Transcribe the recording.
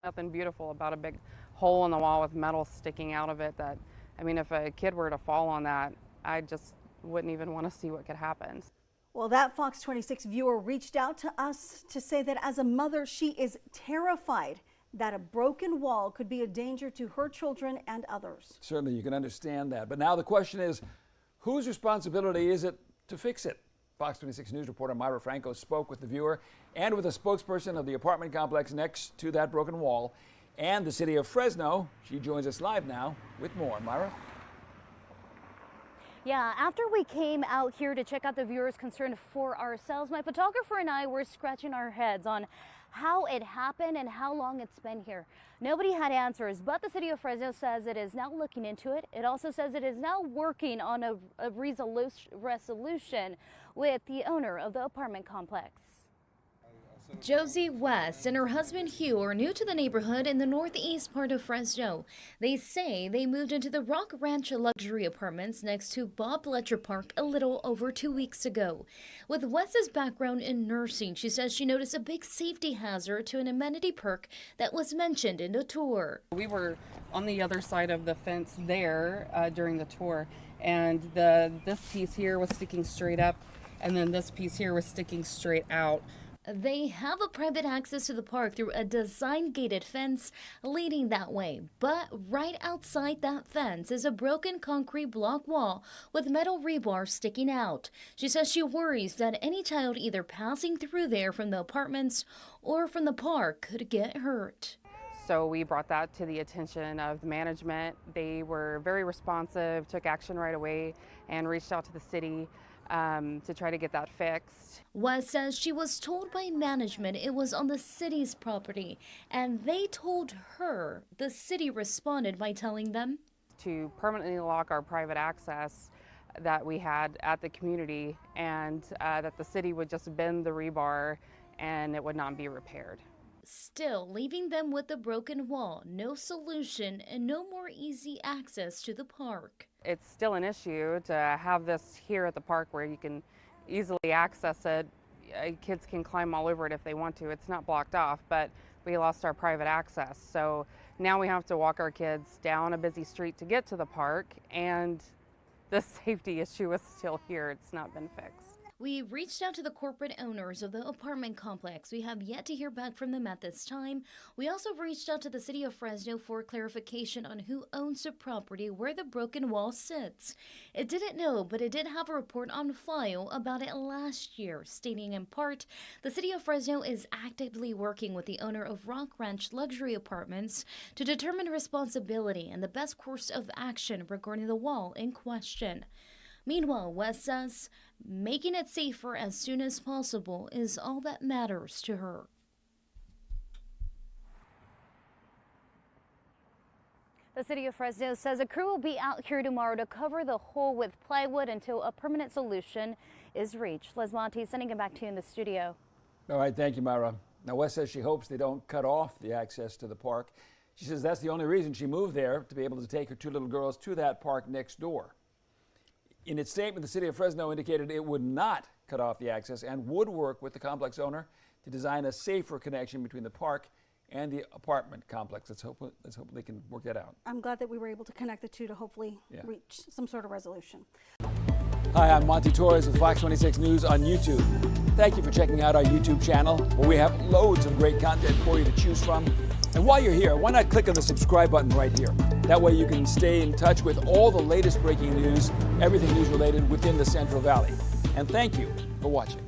Nothing beautiful about a big hole in the wall with metal sticking out of it that, I mean, if a kid were to fall on that, I just wouldn't even want to see what could happen. Well, that Fox 26 viewer reached out to us to say that as a mother, she is terrified that a broken wall could be a danger to her children and others. Certainly, you can understand that. But now the question is, whose responsibility is it to fix it? Fox 26 News reporter Myra Franco spoke with the viewer and with a spokesperson of the apartment complex next to that broken wall and the city of Fresno. She joins us live now with more. Myra? Yeah, after we came out here to check out the viewers' concern for ourselves, my photographer and I were scratching our heads on how it happened and how long it's been here. Nobody had answers, but the city of Fresno says it is now looking into it. It also says it is now working on a resolution with the owner of the apartment complex. Josie West and her husband Hugh are new to the neighborhood in the northeast part of Fresno. They say they moved into the Rock Ranch luxury apartments next to Bob Letcher Park a little over 2 weeks ago. With West's background in nursing, she says she noticed a big safety hazard to an amenity perk that was mentioned in the tour. We were on the other side of the fence there during the tour, and this piece here was sticking straight up, and then this piece here was sticking straight out. They have a private access to the park through a design-gated fence leading that way, but right outside that fence is a broken concrete block wall with metal rebar sticking out. She says she worries that any child either passing through there from the apartments or from the park could get hurt. So we brought that to the attention of the management. They were very responsive, took action right away, and reached out to the city to try to get that fixed. West says she was told by management it was on the city's property, and they told her. The city responded by telling them to permanently lock our private access that we had at the community, and that the city would just bend the rebar and it would not be repaired. Still leaving them with the broken wall, no solution, and no more easy access to the park. It's still an issue to have this here at the park where you can easily access it. Kids can climb all over it if they want to. It's not blocked off, but we lost our private access. So now we have to walk our kids down a busy street to get to the park, and the safety issue is still here. It's not been fixed. We reached out to the corporate owners of the apartment complex. We have yet to hear back from them at this time. We also reached out to the city of Fresno for clarification on who owns the property where the broken wall sits. It didn't know, but it did have a report on file about it last year, stating in part, the city of Fresno is actively working with the owner of Rock Ranch luxury apartments to determine responsibility and the best course of action regarding the wall in question. Meanwhile, West says making it safer as soon as possible is all that matters to her. The city of Fresno says a crew will be out here tomorrow to cover the hole with plywood until a permanent solution is reached. Les Monte sending it back to you in the studio. All right, thank you, Myra. Now, West says she hopes they don't cut off the access to the park. She says that's the only reason she moved there, to be able to take her 2 little girls to that park next door. In its statement, the city of Fresno indicated it would not cut off the access and would work with the complex owner to design a safer connection between the park and the apartment complex. Let's hope they can work that out. I'm glad that we were able to connect the two to hopefully reach some sort of resolution. Hi, I'm Monty Torres with Fox 26 News on YouTube. Thank you for checking out our YouTube channel, where we have loads of great content for you to choose from. And while you're here, why not click on the subscribe button right here? That way you can stay in touch with all the latest breaking news, everything news related within the Central Valley. And thank you for watching.